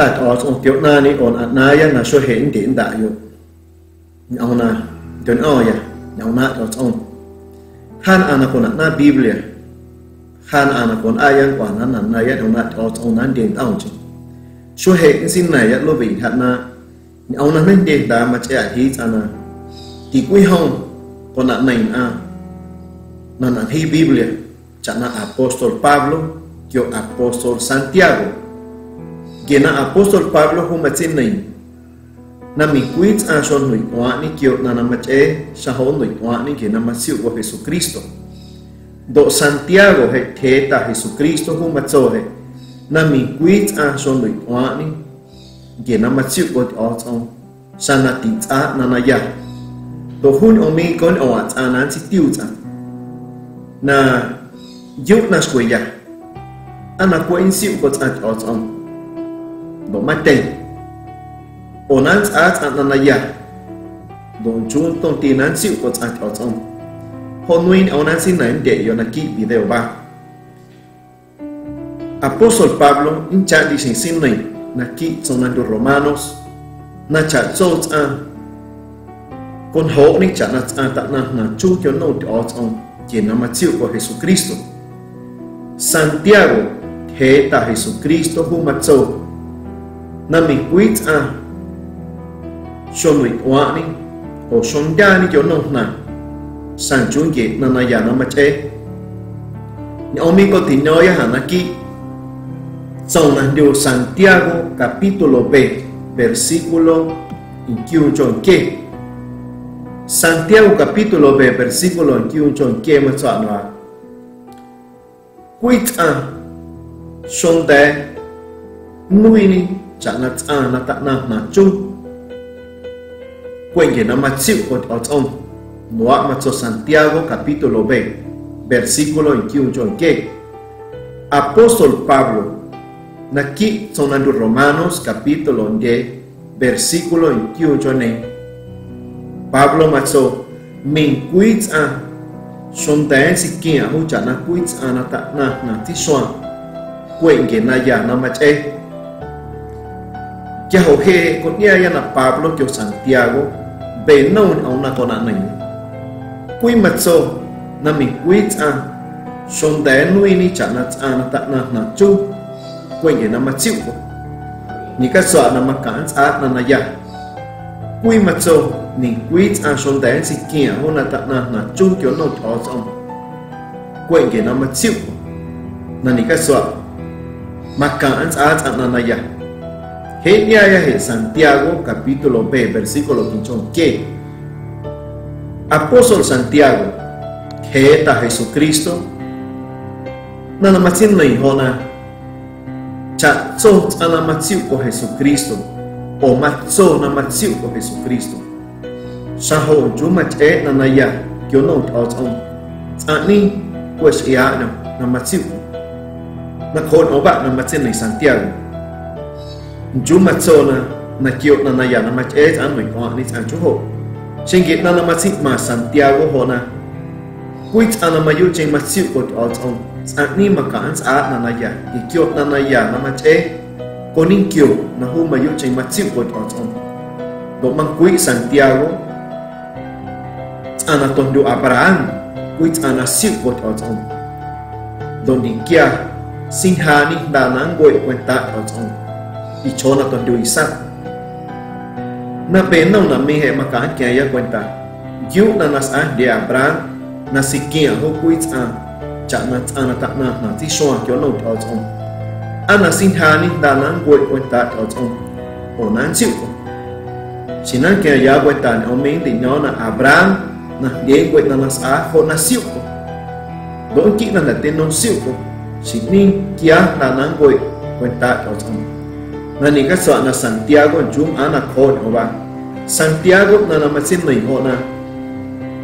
tại ở trong tiểu na ni on na ya na so hiện đến đại yo nhau na đến ở ya nhau na ở trong han ana con na Biblia han ana con ayan quả na ya nhau na ở trong na đến ao chứ so hiện xin này ya lo bị hạt na nhau na nên đến đã mà chạy hi ana thì quý hông còn này na hi Biblia chả na Apostol Pablo yo Apostol Santiago Gena Apostol Pablo humatin này na mi quit a son nui wa ni kyo na mache sa ho nui wa ni gena masiu wa Jesucristo do Santiago he theta Jesucristo humatso he na mi quit a son nui wa ni gena masiu wa otong sana ti a na ya do hun omi kon o at anan si tiu cha na yuk na squaya ana ko in siu ko at otong do mateng onan at ananaya do chung tong tinan siu ko at otong honwin onan sin nan de yonaki video ba Apostol Pablo in cha di sin nai na ki sonan do Romanos na cha so con ho ni cha na ta na chu kyo no de otong je na ma siu ko Jesucristo Santiago he ta Jesucristo humatso na mi quit son mi wani o son dani yo no na san chung ge na ya na ma che ni omi ko tino ya hanaki son na dio Santiago capítulo B versículo in kiun chon ke Santiago capítulo B versículo in kiun chon ke ma cha na quit son de nui ni chả na ta na chung quên cái nó mà chịu ở trong nó mà cho Santiago capítulo B versículo en kiun chon ke Apostol Pablo na ki sonando Romanos capítulo 10 versículo en kiun chon ne Pablo mà cho mình quit son té si kia hu chả na quit na ta na ti soan quên cái na ya na mà che Cha ho he con nia ya na Pablo kyo Santiago be no on na kona nai kui matso na mi quit son de nui ni cha na ta na chu quên cái na ma chịu ni ka so na ma kan na na ya kui matso ni quit son de si kia ho na ta na chu kyo no to som quên cái na ma chịu na ni ka so ma kan na na ya Genia ya Santiago capítulo B versículo 15 que Apóstol Santiago que está Jesucristo na matin na ihona cha so na matiu ko Jesucristo o matso na matiu ko Jesucristo sa ho juma che na ya kyo no tong ani pues ya na matiu na kon oba na matin na Santiago Juma tsona na kyo na ya na mach et an ko ni an chu ho singit na masit ma Santiago ho na quit ana mayu cheng matiu ko out on an ni makan sa na ya ki kyo na ya na mach e koning kyo na hu mayu cheng matiu ko out on do mang quit Santiago ana tondo Abraham quit ana siu ko out on do ni kia singhani da nang goi kwenta out on Ichona ton do Isaac na penong na mihe makaan kaya kwenta yu na nas de Abraham na sikia ho quit cha na ta na ti soa kyo no tao chong ana sinhani da nan goi kwenta tao chong o nan chịu sinan kaya kwenta na oming ti nyo na Abraham na de kwet na nas ho na siu ko do ki na ten no siu ko sinin kia na nan goi kwenta tao chong Nani ka so na Santiago jum ana kon oba Santiago na masin nei ho na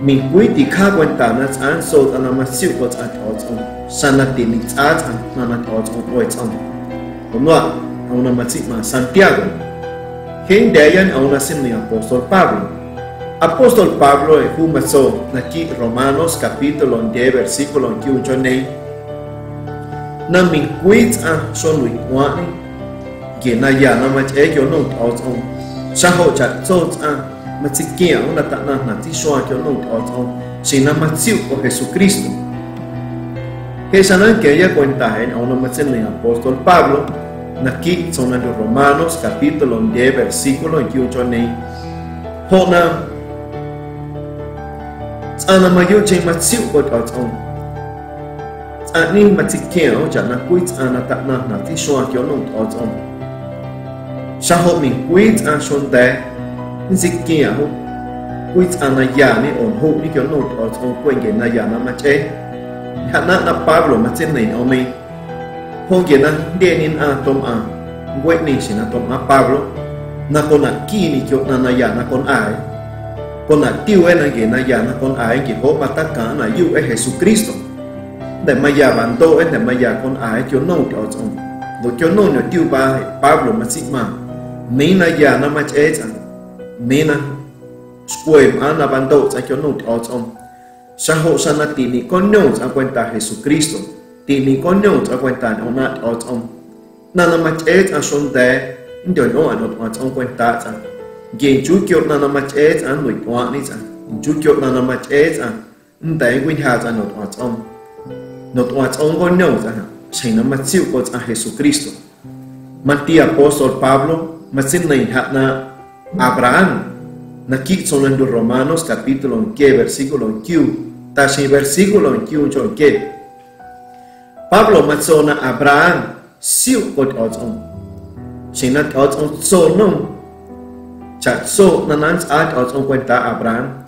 mi pui ti kha kwenta na an so na masiu ko at on sana tin at na na on oi on Onwa na masit ma Santiago Hen dayan na sin ni Apostol Pablo e humaso na ki Romanos capítulo 10 versículo 15 na mi quit son wi wani kể na ya na mà chế kiểu nông thọ trong xã hội chặt cho mà chỉ kia là tạ na là chỉ xoa kiểu nông thọ trong chỉ na mà chịu của Jesus Christ cái sao nó kể ra quan tài ông nó mà trên này apostol Pablo na kỹ trong là Romanos capítulo 10 versículo 1 cho này họ na ana mà yêu chơi mà chịu của thọ trong anh mà chỉ kia chẳng là quý ana tạ na là chỉ xoa kiểu nông thọ trong xã hội mình quý an xuân tế dịch kia hút quý an là già này ổn hụ như kiểu nốt ở trong quanh cái này già nó mà chế hạt nát là Pablo mà trên này ông mình hôm kia nó đen in an tôm an quay này chỉ là tôm an Pablo na con là kia này kiểu là già là con ai con là tiêu ấy là cái này già là con ai cái hốt mà tất cả là yêu ấy Jesus Christ để mà già bản tô ấy để mà già con ai kiểu nốt ở trong rồi kiểu nốt là tiêu ba Pablo mà xích mà mình là già nó mà chế chẳng mình là quên anh là ban đầu sẽ cho nốt ở trong xã hội sang là tìm con nhung ở quanh ta Jesus Christ tìm con nhung ở quanh ta ông nát ở trong nên mà chế ở xuân tế điều nó ở trong quanh ta chẳng gìn chú kiểu nên mà chế ở người qua này chẳng chú kiểu nên mà chế ở để quên hà chẳng nốt ở trong con nhung chẳng chỉ là mà chịu của Jesus Christ mà tia apostol Pablo mà xin này hạt na Abraham na kỹ trong lần Romanos capítulo 1 versículo 1 ta chỉ versículo 1 cho cái Pablo mà cho na Abraham siêu cột ở trong chỉ là ở trong số nông chặt số na nắn ở trong quan ta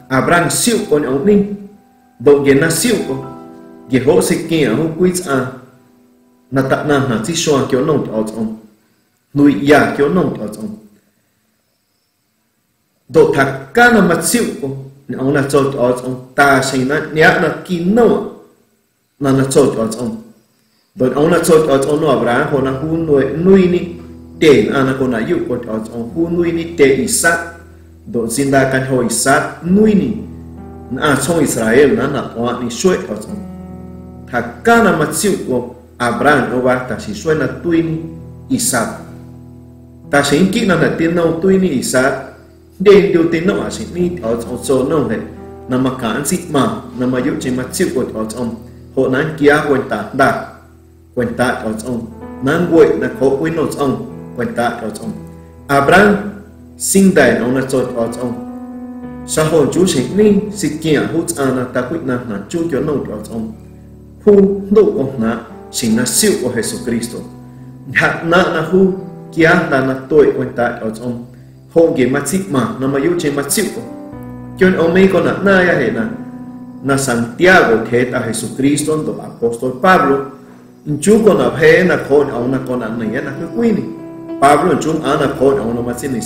Abraham siêu cột ông ninh độ kiến na siêu cột cái hộ sinh kia hộ quý na tạ na là chỉ xoa kiểu nông ở trong nuôi già kiểu nông ở trong độ thạc ca là mặt siêu của ông là cho ở trong ta sinh nó nhớ là kín nâu là cho ở trong rồi ông là cho ở trong nó ra họ là hu nuôi ni tiền anh là con là yêu của ở trong hu nuôi ni tiền Isaac độ sinh ra căn hồi Isaac nuôi ni trong Israel nó là họ ni suy ở trong thạc ca là mặt siêu của Abraham ông ta chỉ suy là tuy ni Isaac ta sinh kỹ là tiền nâu tuy ni Isaac đến điều tên nó ở trên ní ở trong số nó này nằm mà cả dịch mà nằm mà giúp trên mặt chịu của ở trong hộ nán kia quên ta ở trong nán quậy là hộ quên ở trong quên ta ở trong Abraham sinh đẻ nó là cho ở trong xã hội chú sinh ní dịch kia hút là ta quyết là chú cho nó ở trong hu độ của nó sinh là siêu của Jesus Christ hạt nó là hu kia là tuổi quên ta ở trong hôm kia mắt xích mà nằm ở trên mắt xích cho nên ông ấy còn là na ya hệ na Santiago thế ta Jesus Christ đó apostol Pablo chú còn là hệ na con ông là con anh này là cái quý này Pablo chúng anh là con ông là mắt xích này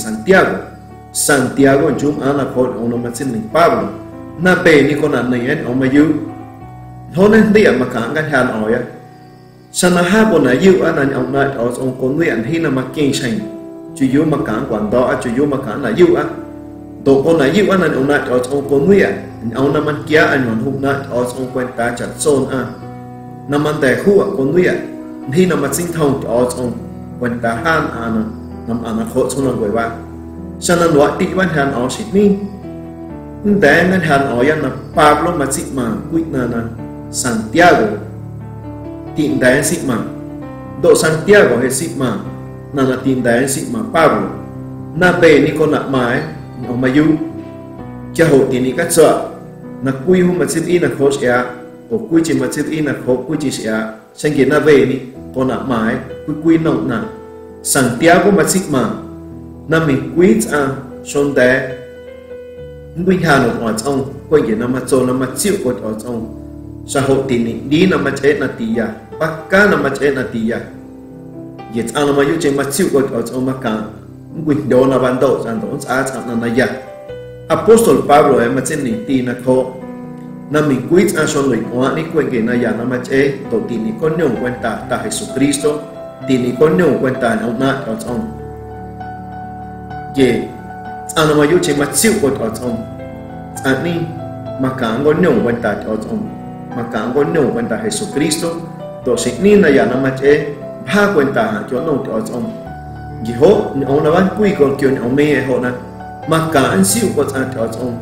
Santiago chúng anh là con ông là mắt xích này Pablo na bề ni con anh này ông mà yêu hôm nay đi mà cả cái hàng hỏi sao na hai con này yêu anh ông này ở trong con người anh hi là mà kinh thành chú yêu mà cả quản đó chú yêu mà cả là yêu á tổ con là yêu anh ông này ở trong con người ông nằm ăn kia anh còn hụt lại ở trong quanh ta chặt xôn nằm ăn để khu con người khi nằm ăn sinh thông ở trong quanh ta han nằm ăn khổ trong lòng người bạn cho nên loại tị văn hàn ở Sydney để ngân hàn ở là Pablo mà xịt mà quyết là Santiago tịnh đáy xịt mà độ Santiago hay xịt mà là tin đáy xịt mà Pablo na bề ni con nặng mái ông mà yêu cho hậu tiền đi cắt sợ na quy hôm mà xịt in là khó sẽ ở quy chỉ mà xịt in là khó quy chỉ sẽ sang kiến na về ni con nặng mái quy nông nặng Santiago mà xịt mà na mình quý son đáy quy hà nó ở trong quy kiến na mà trôn na mà chịu ở trong xã hội tiền đi na mà chết na tiya bắc cá na mà chết na tiya yết anh mà yêu trên mặt chịu ở trong mặt cả quỳnh đồ là ban đầu rằng đó sẽ chẳng là ya apostol Pablo em mà trên nền tin là khó na mình quý anh son người quá ní quên cái na ya na mà chết tổ tin ní con nhung quen ta Jesus Christo tin ní con nhung quen ta ông nát ở trong ye anh mà yêu trên mặt chịu ở trong anh ní mà cả con nhung quen ta ở trong mà cả con nhung quen ta Jesus Christo tổ sinh ní na ya na mà chết ba quên ta cho nó ở trong gì hốt ông nào quy còn kiểu ông mê hộ nè mà cả anh siêu có cha cho ông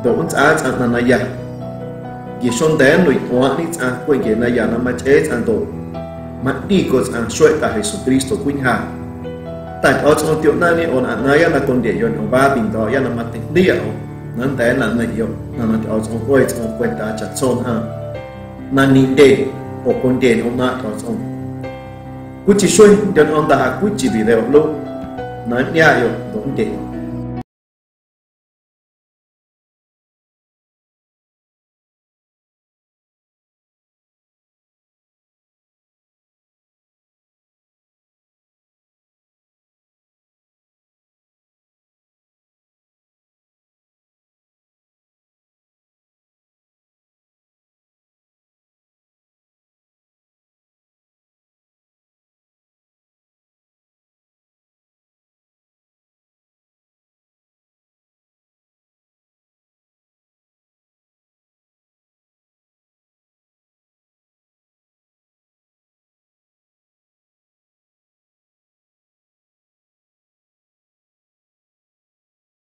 đồ ông cha cha là ya gì son đen rồi hoa đi cha quên cái này ya nó mà chết cha đồ mà đi có cha soi cả Jesus Christ quên ha tại ở trong tiểu này ông anh này là con địa yon ông ba bình đó ya là mặt tình địa nên thế là này yo là nó ở trong quên ta chặt son ha mà nhìn đen ở con đen ông nát ở trong cú chỉ soi cho ông ta cú chỉ video luôn nói nha yo đúng đen